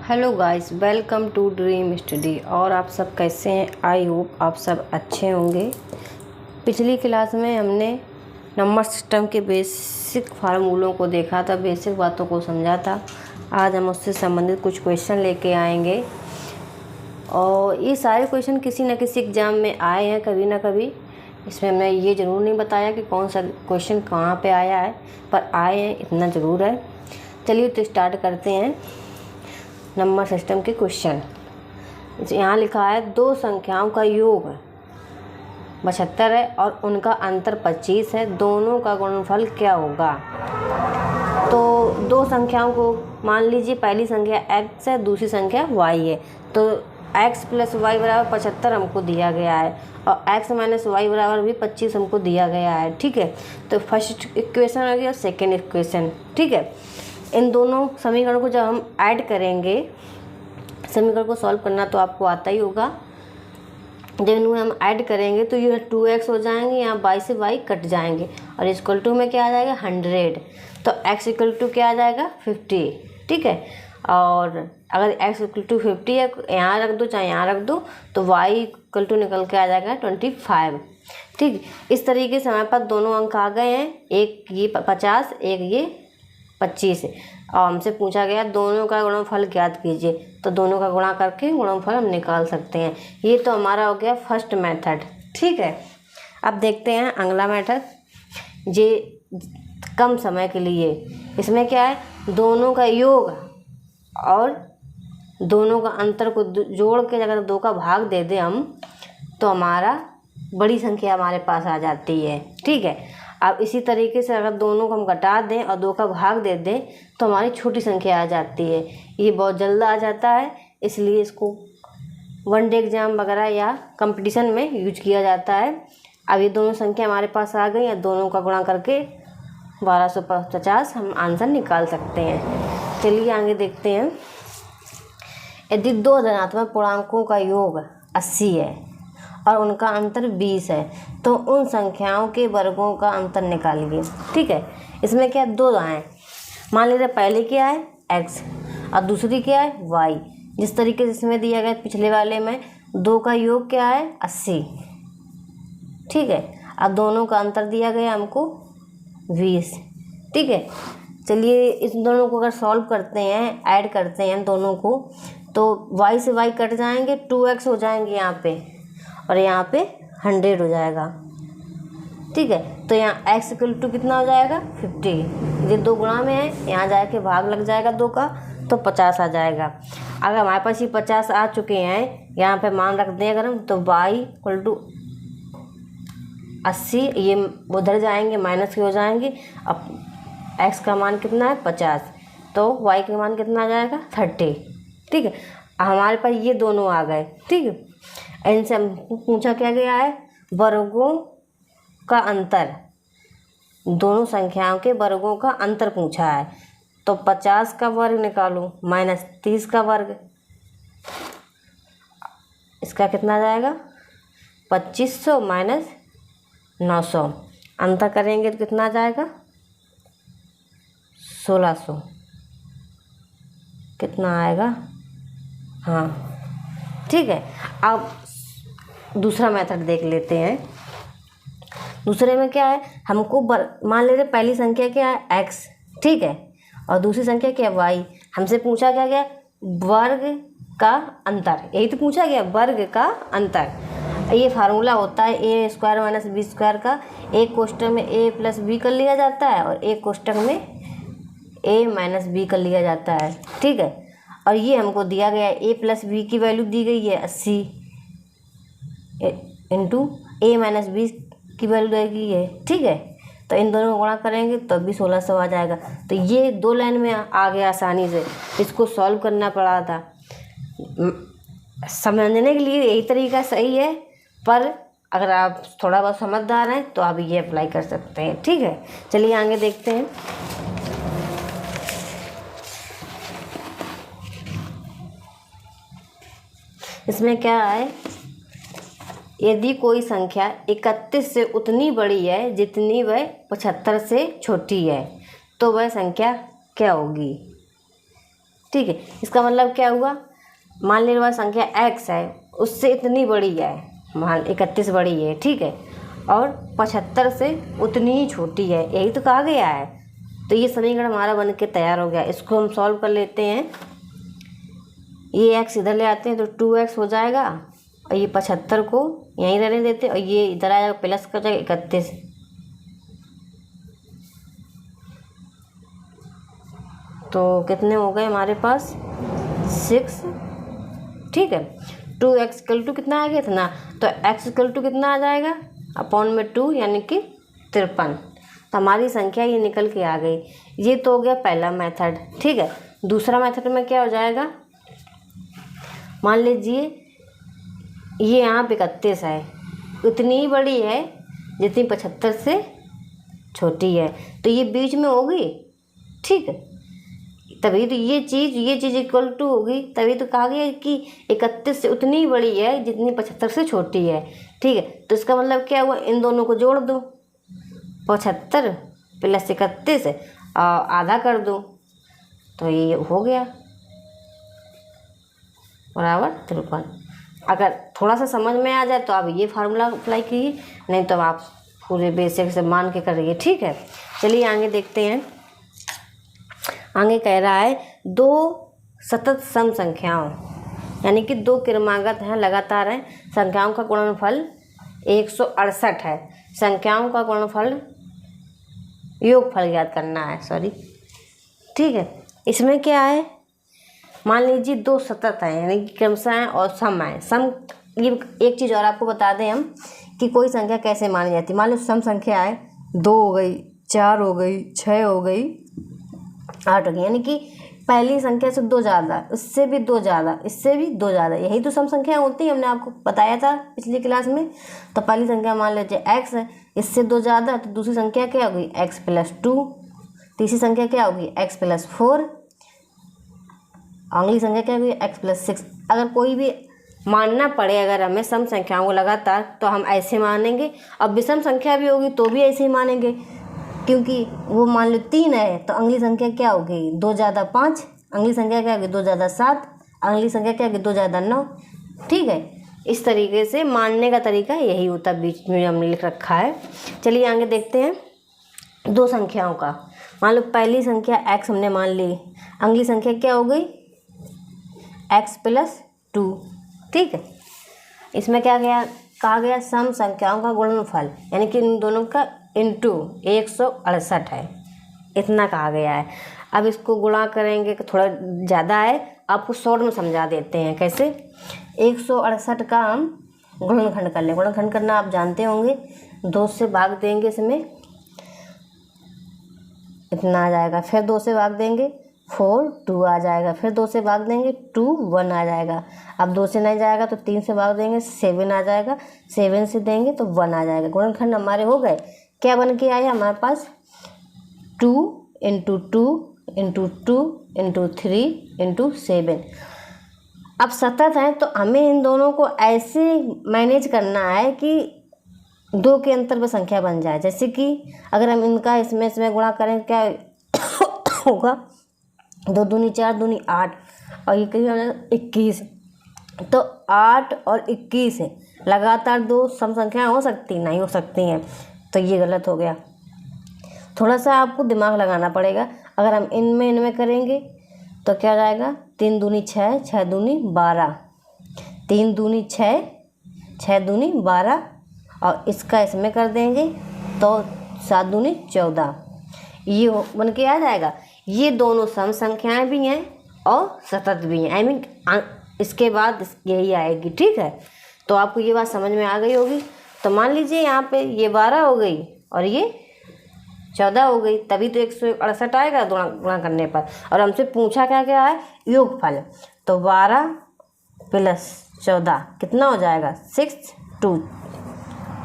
Hello guys, welcome to Dream Study. और आप सब कैसे हैं? आई होप आप सब अच्छे होंगे। पिछली क्लास में हमने नंबर सिस्टम के बेसिक फार्मूलों को देखा था, बेसिक बातों को समझा था। आज हम उससे संबंधित कुछ क्वेश्चन लेके आएंगे और ये सारे क्वेश्चन किसी न किसी एग्ज़ाम में आए हैं कभी ना कभी। इसमें हमने ये ज़रूर नहीं बताया कि कौन सा क्वेश्चन कहाँ पे आया है, पर आए हैं इतना ज़रूर है। चलिए तो स्टार्ट करते हैं नंबर सिस्टम के क्वेश्चन। यहाँ लिखा है दो संख्याओं का योग 72 है और उनका अंतर 25 है, दोनों का गुणनफल क्या होगा? तो दो संख्याओं को मान लीजिए, पहली संख्या x है, दूसरी संख्या y है। तो x प्लस वाई बराबर 75 हमको दिया गया है और x माइनस वाई बराबर भी 25 हमको दिया गया है। ठीक है, तो फर्स्ट इक्वेशन हो गया और सेकेंड इक्वेशन। ठीक है, इन दोनों समीकरण को जब हम ऐड करेंगे, समीकरण को सॉल्व करना तो आपको आता ही होगा। जब इन्हें हम ऐड करेंगे तो ये 2x हो जाएंगे, यहाँ y से y कट जाएंगे और इक्वल टू में क्या आ जाएगा 100। तो x इक्वल टू क्या आ जाएगा 50। ठीक है, और अगर x इक्वल टू 50 है, यहाँ रख दो चाहे यहाँ रख दो, तो y इक्वल टू निकल के आ जाएगा 25। ठीक, इस तरीके से हमारे पास दोनों अंक आ गए हैं, एक ये 50, एक ये 25 और हमसे पूछा गया दोनों का गुणनफल ज्ञात कीजिए। तो दोनों का गुणा करके गुणनफल हम निकाल सकते हैं। ये तो हमारा हो गया फर्स्ट मेथड। ठीक है, अब देखते हैं अगला मेथड, ये कम समय के लिए। इसमें क्या है, दोनों का योग और दोनों का अंतर को जोड़ के अगर 2 का भाग दे दें हम, तो हमारा बड़ी संख्या हमारे पास आ जाती है। ठीक है, अब इसी तरीके से अगर दोनों को हम घटा दें और 2 का भाग दे दें तो हमारी छोटी संख्या आ जाती है। ये बहुत जल्द आ जाता है, इसलिए इसको वन डे एग्ज़ाम वगैरह या कंपटीशन में यूज किया जाता है। अब ये दोनों संख्या हमारे पास आ गई, या दोनों का गुणा करके 1250 हम आंसर निकाल सकते हैं। चलिए आगे देखते हैं। यदि दो धनात्मक पूर्णांकों का योग 80 है और उनका अंतर 20 है, तो उन संख्याओं के वर्गों का अंतर निकालिए। ठीक है, इसमें क्या दो हैं, मान लीजिए पहले क्या है x और दूसरी क्या है y। जिस तरीके से इसमें दिया गया पिछले वाले में, दो का योग क्या है 80। ठीक है, अब दोनों का अंतर दिया गया हमको 20। ठीक है, चलिए इस दोनों को अगर सॉल्व करते हैं, ऐड करते हैं दोनों को, तो y से y कट जाएंगे, 2x हो जाएंगे यहाँ पे और यहाँ पे 100 हो जाएगा। ठीक है, तो यहाँ x इक्वल टू कितना हो जाएगा 50। ये 2 गुणा में है, यहाँ जाके भाग लग जाएगा 2 का, तो 50 आ जाएगा। अगर हमारे पास ये 50 आ चुके हैं, यहाँ पे मान रख दें अगर हम, तो y इक्वल टू 80, ये उधर जाएंगे माइनस के हो जाएंगे। अब x का मान कितना है 50, तो y का मान कितना आ जाएगा 30। ठीक है, हमारे पास ये दोनों आ गए। ठीक है, इनसे हमको पूछा क्या गया है, वर्गों का अंतर, दोनों संख्याओं के वर्गों का अंतर पूछा है। तो 50 का वर्ग निकालो माइनस 30 का वर्ग, इसका कितना आ जाएगा 2500 माइनस 900, अंतर करेंगे तो कितना आ जाएगा 1600। कितना आएगा, हाँ ठीक है। अब दूसरा मेथड देख लेते हैं। दूसरे में क्या है, हमको मान लीजिए पहली संख्या क्या है x, ठीक है, और दूसरी संख्या क्या है y। हमसे पूछा क्या गया, वर्ग का अंतर, यही तो पूछा गया, वर्ग का अंतर। ये फार्मूला होता है ए स्क्वायर माइनस बी स्क्वायर का। एक कोष्टक में a प्लस बी कर लिया जाता है और एक कोष्टक में a माइनस बी कर लिया जाता है। ठीक है, और ये हमको दिया गया है a प्लस बी की वैल्यू दी गई है 80 इंटू a माइनस बी की वैल्यू देगी है। ठीक है, तो इन दोनों को गुणा करेंगे तो भी 1600 आ जाएगा। तो ये 2 लाइन में आ गया आसानी से, इसको सॉल्व करना पड़ा था। समझने के लिए यही तरीका सही है, पर अगर आप थोड़ा बहुत समझदार हैं तो आप ये अप्लाई कर सकते हैं। ठीक है, चलिए आगे देखते हैं। इसमें क्या है, यदि कोई संख्या 31 से उतनी बड़ी है जितनी वह 75 से छोटी है, तो वह संख्या क्या होगी? ठीक है। इसका मतलब क्या हुआ, मान लेने वाली संख्या x है उससे इतनी बड़ी है, मान 31 बड़ी है, ठीक है, और 75 से उतनी ही छोटी है, यही तो कहा गया है। तो ये समीकरण हमारा बन के तैयार हो गया। इसको हम सॉल्व कर लेते हैं। ये x इधर ले आते हैं तो 2x हो जाएगा, और ये 75 को यहीं रहने देते हैं, और ये इधर आ जाएगा प्लस कर जाएगा 31। तो कितने हो गए हमारे पास 6, ठीक है। 2x इक्वल टू कितना आ गया इतना, तो x इक्वल टू कितना आ जाएगा अपॉन में 2 यानी कि 53। तो हमारी संख्या ये निकल के आ गई। ये तो हो गया पहला मेथड, ठीक है। दूसरा मेथड में क्या हो जाएगा, मान लीजिए ये यहाँ पे 31 है, उतनी ही बड़ी है जितनी 75 से छोटी है, तो ये बीच में होगी, ठीक है। तभी तो ये चीज़ इक्वल टू होगी, तभी तो कहा गया कि 31 से उतनी ही बड़ी है जितनी 75 से छोटी है, ठीक है। तो इसका मतलब क्या हुआ, इन दोनों को जोड़ दो, 75 प्लस 31 और आधा कर दो, तो ये हो गया बराबर 53। अगर थोड़ा सा समझ में आ जाए तो आप ये फार्मूला अप्लाई कीजिए, नहीं तो आप पूरे बेसिक से मान के करिए, ठीक है। चलिए आगे देखते हैं। आगे कह रहा है 2 सतत सम संख्याओं, यानी कि 2 क्रमागत हैं, लगातार हैं, संख्याओं का गुणनफल 168 है। संख्याओं का गुणनफल योगफल ज्ञात करना है, सॉरी, ठीक है। इसमें क्या है, मान लीजिए 2 सतत हैं, यानी कि क्रमशः हैं और सम है। सम, ये एक चीज़ और आपको बता दें हम कि कोई संख्या कैसे मानी जाती है। मान लो सम संख्या है 2 हो गई, 4 हो गई, 6 हो गई, 8 हो गई, यानी कि पहली संख्या से 2 ज़्यादा, इससे भी 2 ज़्यादा, इससे भी 2 ज़्यादा, यही तो सम संख्या होती है, हमने आपको बताया था पिछली क्लास में। तो पहली संख्या मान लीजिए x है, इससे 2 ज़्यादा, तो दूसरी संख्या क्या होगी x + 2, तीसरी संख्या क्या होगी x + 4, अगली संख्या क्या होगी x + 6। अगर कोई भी मानना पड़े अगर हमें सम संख्याओं को लगातार, तो हम ऐसे मानेंगे। अब विषम संख्या भी होगी तो भी ऐसे ही मानेंगे, क्योंकि वो मान लो 3 है तो अगली संख्या क्या होगी 2 ज़्यादा 5, अगली संख्या क्या होगी 2 ज़्यादा 7, अगली संख्या क्या होगी 2 ज़्यादा 9, ठीक है। इस तरीके से मानने का तरीका यही होता है, बीच में हमने लिख रखा है। चलिए आगे देखते हैं 2 संख्याओं का। मान लो पहली संख्या x हमने मान ली, अगली संख्या क्या हो गई x + 2, ठीक है। इसमें क्या कहा गया सम संख्याओं का गुणनफल, यानी कि इन दोनों का इंटू 168 है, इतना कहा गया है। अब इसको गुणा करेंगे तो थोड़ा ज़्यादा है, आपको शॉर्ट में समझा देते हैं कैसे। 168 का हम गुणनखंड कर लें, गुणनखंड करना आप जानते होंगे, 2 से भाग देंगे, इसमें इतना आ जाएगा, फिर 2 से भाग देंगे 4 2 आ जाएगा, फिर 2 से भाग देंगे 2 1 आ जाएगा। अब 2 से नहीं जाएगा तो 3 से भाग देंगे 7 आ जाएगा, 7 से देंगे तो 1 आ जाएगा। गुणनखंड हमारे हो गए। क्या बन के आया हमारे पास 2 × 2 × 2 × 3 × 7। अब सतत हैं तो हमें इन दोनों को ऐसे मैनेज करना है कि 2 के अंतर पर संख्या बन जाए। जैसे कि अगर हम इनका इसमें गुणा करें क्या होगा, 2 दूनी 4 दूनी 8 और ये करीब 21, तो 8 और 21 लगातार 2 सम संख्याएं हो सकती नहीं हो सकती हैं, तो ये गलत हो गया। थोड़ा सा आपको दिमाग लगाना पड़ेगा। अगर हम इनमें करेंगे तो क्या हो जाएगा, 3 दूनी 6, 6 दूनी 12, 3 दूनी 6, 6 दूनी 12, और इसका इसमें कर देंगे तो 7 दूनी 14, ये बन के आ जाएगा। ये दोनों सम संख्याएं भी हैं और सतत भी हैं, आई मीन इसके बाद यही आएगी, ठीक है। तो आपको ये बात समझ में आ गई होगी। तो मान लीजिए यहाँ पे ये 12 हो गई और ये 14 हो गई, तभी तो 168 आएगा गुणा करने पर। और हमसे पूछा क्या क्या है, योगफल। तो 12 + 14 कितना हो जाएगा 62,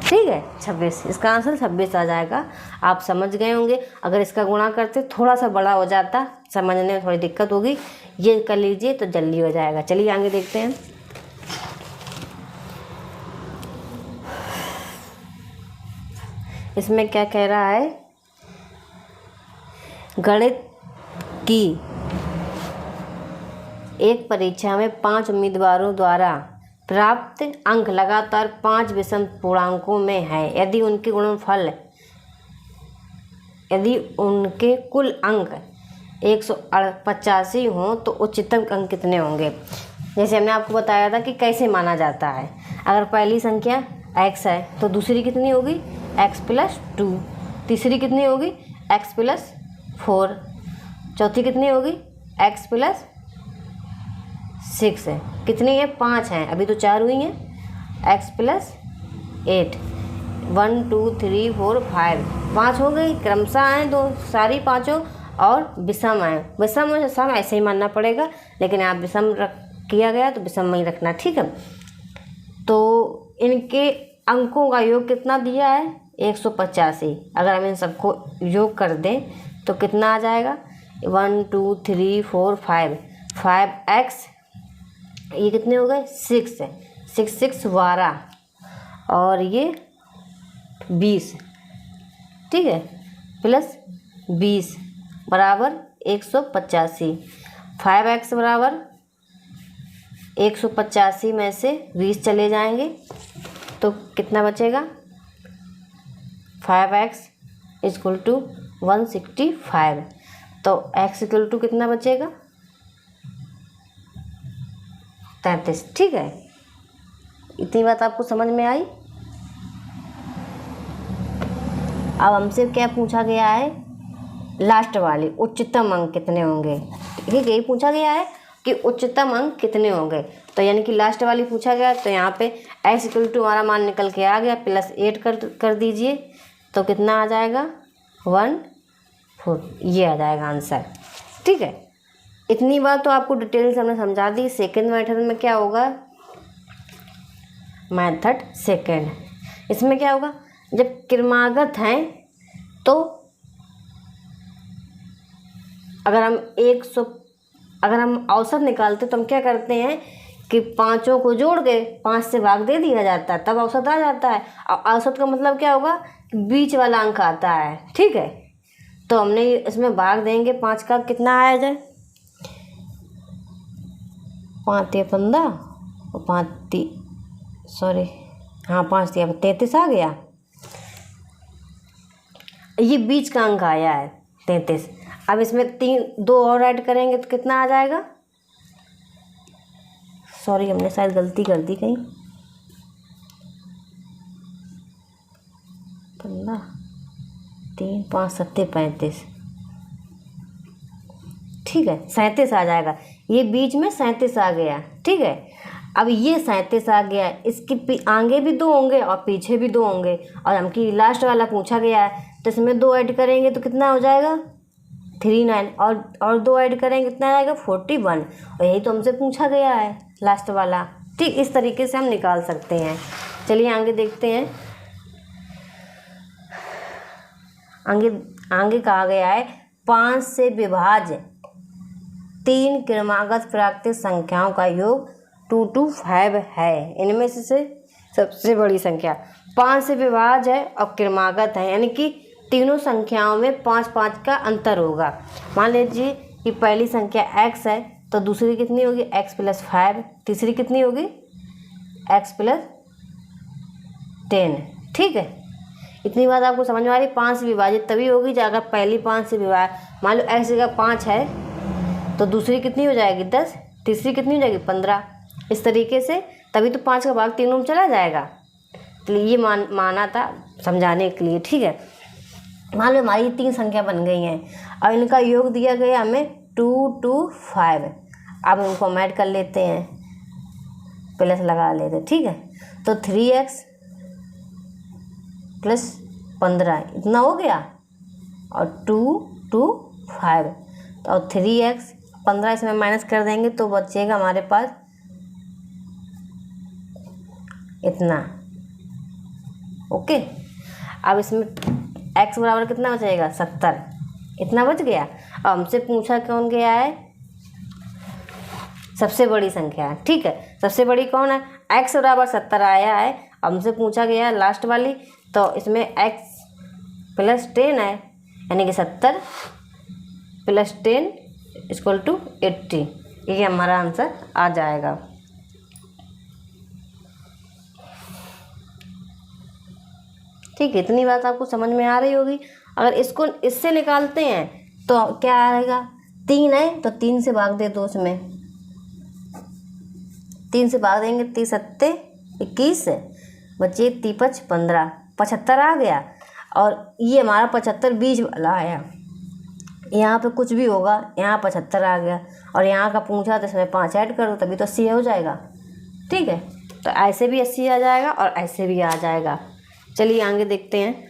ठीक है 26। इसका आंसर 26 आ जाएगा। आप समझ गए होंगे। अगर इसका गुणा करते थोड़ा सा बड़ा हो जाता, समझने में थोड़ी दिक्कत होगी, ये कर लीजिए तो जल्दी हो जाएगा। चलिए आगे देखते हैं। इसमें क्या कह रहा है, गणित की एक परीक्षा में 5 उम्मीदवारों द्वारा प्राप्त अंक लगातार 5 विषम पूर्णांकों में है। यदि उनके कुल अंक 185 हों तो उच्चतम अंक कितने होंगे। जैसे हमने आपको बताया था कि कैसे माना जाता है। अगर पहली संख्या x है तो दूसरी कितनी होगी x+2, तीसरी कितनी होगी x+4, चौथी कितनी होगी x+6 है। कितनी है 5 हैं, अभी तो 4 हुई हैं। x+8, 1 2 3 4 5, 5 हो गई, क्रमशः आए दो, सारी पाँचों और विषम आए। विषम और सम ऐसे ही मानना पड़ेगा, लेकिन आप विषम किया गया तो विषम में ही रखना, ठीक है। तो इनके अंकों का योग कितना दिया है 185। अगर हम इन सबको योग कर दें तो कितना आ जाएगा 1 2 3 4 5, 5x, ये कितने हो गए 6 है, 6 6 12 और ये 20, ठीक है, +20 बराबर 185। 5x बराबर 185 में से 20 चले जाएंगे तो कितना बचेगा 5x = 165। तो x = कितना बचेगा 33, ठीक है। इतनी बात आपको समझ में आई। अब हमसे क्या पूछा गया है, लास्ट वाली उच्चतम अंक कितने होंगे। ठीक है, यही पूछा गया है कि उच्चतम अंक कितने होंगे। तो यानी कि लास्ट वाली पूछा गया, तो यहाँ पे x = हमारा मान निकल के आ गया, +8 कर दीजिए तो कितना आ जाएगा 14, ये आ जाएगा आंसर, ठीक है। इतनी बात तो आपको डिटेल से हमने समझा दी। सेकंड मेथड में क्या होगा, मेथड सेकंड, इसमें क्या होगा, जब क्रमागत हैं तो अगर हम औसत निकालते तो हम क्या करते हैं कि पाँचों को जोड़ के 5 से भाग दे दिया जाता है, तब औसत आ जाता है। और औसत का मतलब क्या होगा, बीच वाला अंक आता है, ठीक है। तो हमने इसमें भाग देंगे 5 का, कितना आया जाए 5 × 15 और 5 × 33 आ गया। ये बीच का अंक आया है 33। अब इसमें 2 और ऐड करेंगे तो कितना आ जाएगा, सॉरी हमने शायद गलती कर दी कहीं, 15 3 5 7 35, ठीक है, 37 आ जाएगा। ये बीच में 37 आ गया, ठीक है। अब ये 37 आ गया, इसके आगे भी 2 होंगे और पीछे भी 2 होंगे, और हमकी लास्ट वाला पूछा गया है तो इसमें 2 ऐड करेंगे तो कितना हो जाएगा 39, और 2 ऐड करेंगे कितना आएगा 41, और यही तो हमसे पूछा गया है लास्ट वाला, ठीक। इस तरीके से हम निकाल सकते हैं। चलिए आगे देखते हैं। आगे कहा गया है 5 से विभाज्य 3 क्रमागत प्राकृतिक संख्याओं का योग 225 है। इनमें से सबसे बड़ी संख्या 5 से विभाज्य है और क्रमागत है, यानी कि तीनों संख्याओं में 5 5 का अंतर होगा। मान लीजिए कि पहली संख्या x है तो दूसरी कितनी होगी x+5, तीसरी कितनी होगी x+10, ठीक है। इतनी बात आपको समझ में आ रही। 5 से विभाजित तभी होगी जब अगर पहली 5 से मान लो x जगह 5 है तो दूसरी कितनी हो जाएगी 10, तीसरी कितनी हो जाएगी 15, इस तरीके से, तभी तो 5 का भाग तीनों में चला जाएगा। तो ये माना था समझाने के लिए, ठीक है। मान लो हमारी 3 संख्या बन गई हैं और इनका योग दिया गया हमें 225। अब इनको हम ऐड कर लेते हैं, प्लस लगा लेते हैं, ठीक है। तो 3x + 15 इतना हो गया और 225, तो और 3x 15 इसमें माइनस कर देंगे तो बचेगा हमारे पास इतना, ओके। अब इसमें x बराबर कितना बचेगा 70, इतना बच गया। अब हमसे पूछा कौन गया है, सबसे बड़ी संख्या, ठीक है। सबसे बड़ी कौन है, x बराबर 70 आया है। हमसे पूछा गया है लास्ट वाली, तो इसमें x + 10 है, यानी कि 70 + 10 = 80, ये हमारा आंसर आ जाएगा। ठीक है, इतनी बात आपको समझ में आ रही होगी। अगर इसको इससे निकालते हैं तो क्या आएगा, 3 है तो 3 से भाग दे 2, उसमें 3 से भाग देंगे, 30 सत्ते 21, बचे 3 15, 75 आ गया। और ये हमारा 75 बीच वाला आया, यहाँ पे कुछ भी होगा, यहाँ 75 आ गया और यहाँ का पूछा तो इसमें 5 ऐड करो तभी तो 80 हो जाएगा। ठीक है, तो ऐसे भी 80 आ जाएगा और ऐसे भी आ जाएगा। चलिए आगे देखते हैं।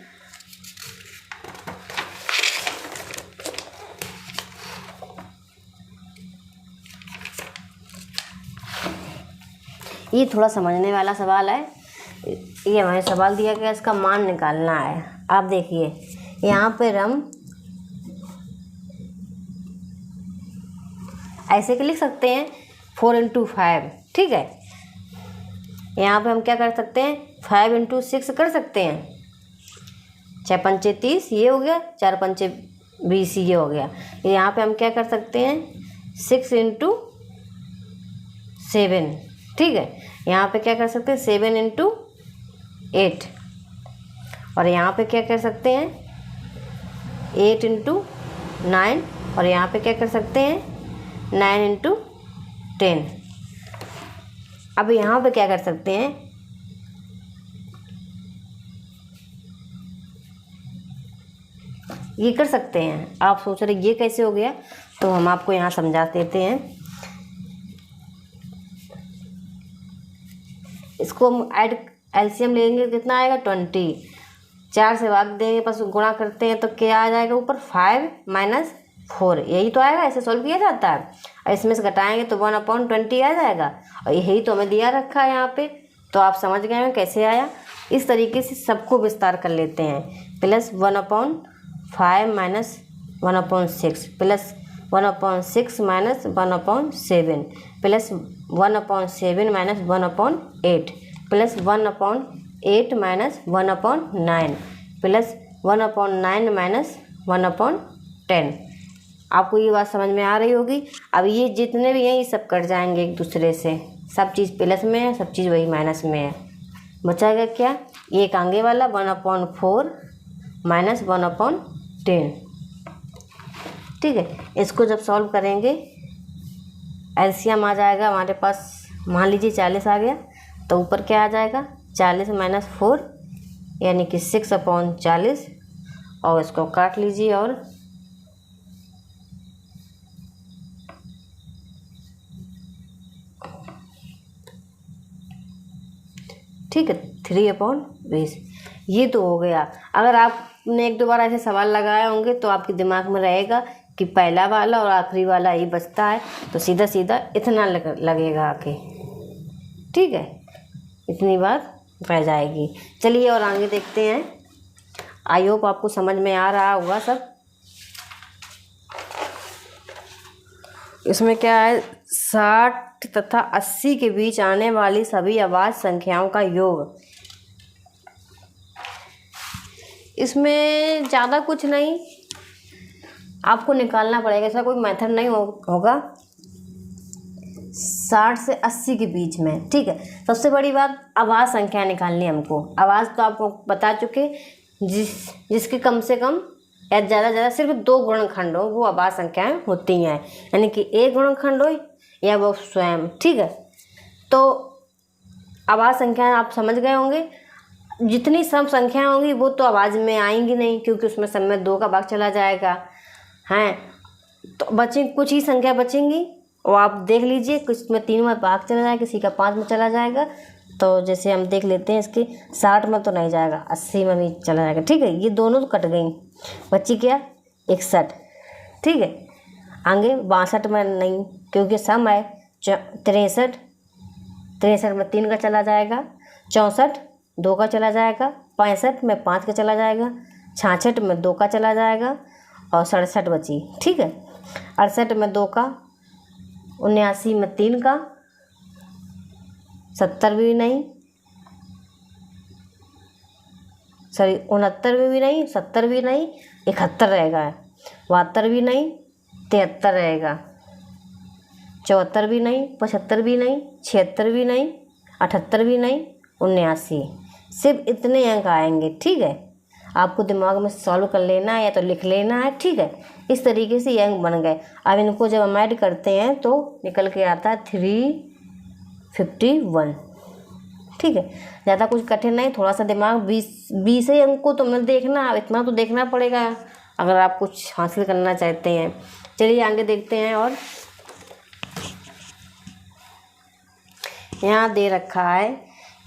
ये थोड़ा समझने वाला सवाल है। ये हमें सवाल दिया गया, इसका मान निकालना है। आप देखिए यहाँ पे हम ऐसे के लिख सकते हैं 4 × 5। ठीक है, यहाँ पे हम क्या कर सकते हैं, 5 × 6 कर सकते हैं। 6 पंचे 30 ये हो गया, 4 पंचे 20 ये हो गया। यहाँ पे हम क्या कर सकते हैं, 6 × 7। ठीक है, यहाँ पे क्या कर सकते हैं, 7 × 8। और यहाँ पे क्या कर सकते हैं, 8 × 9। और यहाँ पे क्या कर सकते हैं, 9 × 10। अब यहाँ पे क्या कर सकते हैं, ये कर सकते हैं। आप सोच रहे ये कैसे हो गया, तो हम आपको यहाँ समझा देते हैं। इसको हम एलसीएम लेंगे, कितना आएगा, 20। 4 से भाग देंगे, बस गुणा करते हैं तो क्या आ जाएगा ऊपर, 5 - 4 यही तो आएगा। ऐसे सॉल्व किया जाता है। और इसमें से घटाएंगे तो 1/20 आ जाएगा। और यही तो हमें दिया रखा है यहाँ पे, तो आप समझ गए हैं कैसे आया। इस तरीके से सबको विस्तार कर लेते हैं। +1/5 - 1/6 +1/6 - 1/7 +1/7 - 1/8 +1/8 - 1/9 - 1/10। आपको ये बात समझ में आ रही होगी। अब ये जितने भी हैं ये सब कट जाएंगे एक दूसरे से, सब चीज़ प्लस में है, सब चीज़ वही माइनस में है। बचाएगा क्या, एक आगे वाला 1/4 - 1/10। ठीक है, इसको जब सॉल्व करेंगे एलसीएम आ जाएगा हमारे पास। मान लीजिए 40 आ गया, तो ऊपर क्या आ जाएगा, 40 - 4 यानी कि 6/40। और इसको काट लीजिए और ठीक है, 3/20 ये तो हो गया। अगर आपने 1-2 बार ऐसे सवाल लगाए होंगे तो आपके दिमाग में रहेगा कि पहला वाला और आखिरी वाला ही बचता है, तो सीधा सीधा इतना लगेगा आके। ठीक है, इतनी बात रह जाएगी। चलिए और आगे देखते हैं। आई होप आपको समझ में आ रहा होगा सब। इसमें क्या है, 60 तथा 80 के बीच आने वाली सभी अभाज्य संख्याओं का योग। इसमें ज़्यादा कुछ नहीं, आपको निकालना पड़ेगा, ऐसा कोई मेथड नहीं होगा। 60 से 80 के बीच में। ठीक है, सबसे बड़ी बात अभाज्य संख्या निकालनी है हमको। अभाज्य तो आपको बता चुके, जिसके कम से कम या ज़्यादा ज़्यादा सिर्फ 2 गुणनखंड हो वो अभाज्य संख्याएँ होती हैं। यानी कि एक गुणनखंड हो या वो स्वयं। ठीक है, तो अभाज्य संख्याएँ आप समझ गए होंगे। जितनी सम संख्याएँ होंगी वो तो अभाज्य में आएंगी नहीं, क्योंकि उसमें सब में 2 का भाग चला जाएगा। हैं, तो बचे कुछ ही संख्या बचेंगी, और आप देख लीजिए, कुछ में 3 में भाग चला जाएगा, किसी का 5 में चला जाएगा। तो जैसे हम देख लेते हैं, इसके 60 में तो नहीं जाएगा, 80 में भी चला जाएगा। ठीक है, ये दोनों तो कट गई, बची क्या, 61। ठीक है, आगे 62 में नहीं, क्योंकि सम है। 63 में 3 का चला जाएगा। 64 2 का चला जाएगा। 65 में 5 का चला जाएगा। 66 में 2 का चला जाएगा और 67 बची। ठीक है, 68 में 2 का, 79 में 3 का, 70 भी नहीं, सॉरी 69 में भी नहीं, 70 भी नहीं, 71 रहेगा। 72 भी नहीं, 73 रहेगा। 74 भी नहीं, 75 भी नहीं, 76 भी नहीं, 78 भी नहीं, 79। सिर्फ इतने अंक आएंगे। ठीक है, आपको दिमाग में सॉल्व कर लेना है या तो लिख लेना है। ठीक है, इस तरीके से ये अंक बन गए। अब इनको जब हम ऐड करते हैं तो निकल के आता है 351। ठीक है, ज़्यादा कुछ कठिन नहीं, थोड़ा सा दिमाग 20 ही अंक को तुमने देखना, अब इतना तो देखना पड़ेगा अगर आप कुछ हासिल करना चाहते हैं। चलिए आगे देखते हैं। और यहाँ दे रखा है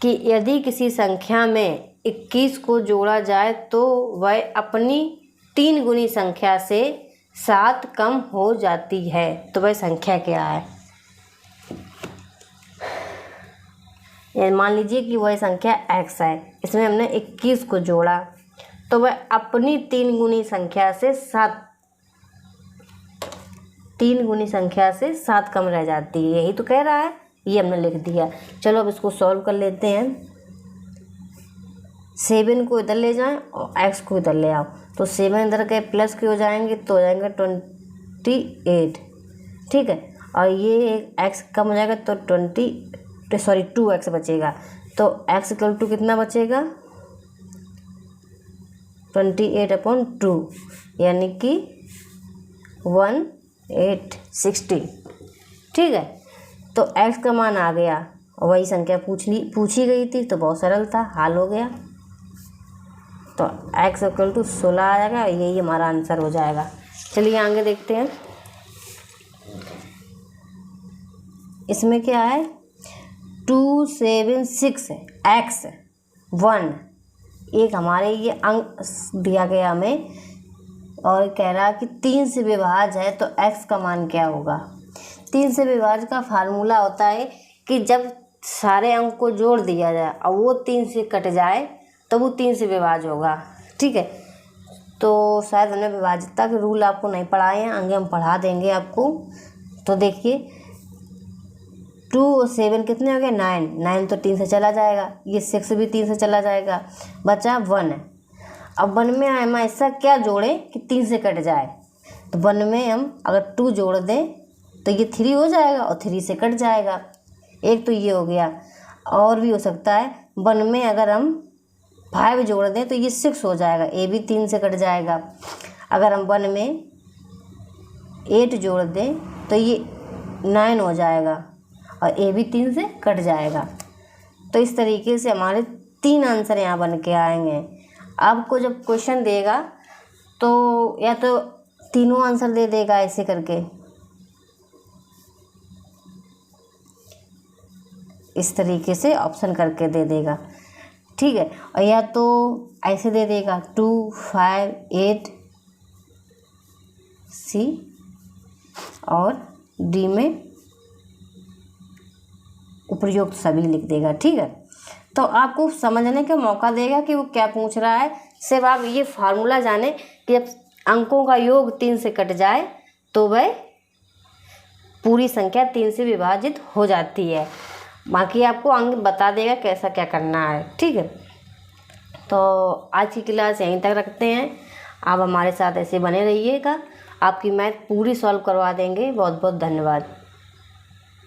कि यदि किसी संख्या में 21 को जोड़ा जाए तो वह अपनी 3 गुनी संख्या से 7 कम हो जाती है। तो वह संख्या क्या है? मान लीजिए कि वह संख्या x है, इसमें हमने 21 को जोड़ा तो वह अपनी 3 गुनी संख्या से 7 कम रह जाती है। यही तो कह रहा है, ये हमने लिख दिया। चलो अब इसको सॉल्व कर लेते हैं। 7 को इधर ले जाएं और x को इधर ले आओ, तो 7 इधर के प्लस के हो जाएंगे तो हो जाएंगे 28। ठीक है, और ये x कम हो जाएगा तो 2x बचेगा। तो x इक्वल टू कितना बचेगा? 28/2 यानी कि 1860। ठीक है, तो x का मान आ गया और वही संख्या पूछी गई थी, तो बहुत सरल था, हल हो गया। तो x इक्वल टू 16 आ जाएगा, यही हमारा आंसर हो जाएगा। चलिए आगे देखते हैं। इसमें क्या है? 276 x 1 एक हमारे ये अंक दिया गया हमें, और कह रहा है कि 3 से विभाज्य है तो x का मान क्या होगा? 3 से विभाज्य का फार्मूला होता है कि जब सारे अंक को जोड़ दिया जाए और वो 3 से कट जाए तो वो 3 से विभाज्य होगा। ठीक है, तो शायद हमने विभाज्यता के रूल आपको नहीं पढ़ाए हैं, आगे हम पढ़ा देंगे आपको। तो देखिए 2 और 7 कितने हो गए? 9 तो 3 से चला जाएगा, ये 6 भी 3 से चला जाएगा, बचा 1। अब 1 में हम ऐसा क्या जोड़ें कि 3 से कट जाए? तो 1 में हम अगर 2 जोड़ दें तो ये 3 हो जाएगा और 3 से कट जाएगा। एक तो ये हो गया, और भी हो सकता है 1 में अगर हम 5 जोड़ दें तो ये 6 हो जाएगा, ये भी 3 से कट जाएगा। अगर हम 1 में 8 जोड़ दें तो ये 9 हो जाएगा और ये भी 3 से कट जाएगा। तो इस तरीके से हमारे 3 आंसर यहाँ बन के आएंगे। आपको जब क्वेश्चन देगा तो या तो तीनों आंसर दे देगा ऐसे करके, इस तरीके से ऑप्शन करके दे देगा। ठीक है, और या तो ऐसे दे देगा 2, 5, 8 C और D में उपयुक्त सभी लिख देगा। ठीक है, तो आपको समझने का मौका देगा कि वो क्या पूछ रहा है। सिर्फ आप ये फार्मूला जाने कि जब अंकों का योग 3 से कट जाए तो वह पूरी संख्या 3 से विभाजित हो जाती है। बाकी आपको अंक बता देगा कैसा क्या करना है। ठीक है, तो आज की क्लास यहीं तक रखते हैं। आप हमारे साथ ऐसे बने रहिएगा, आपकी मैथ पूरी सॉल्व करवा देंगे। बहुत बहुत धन्यवाद।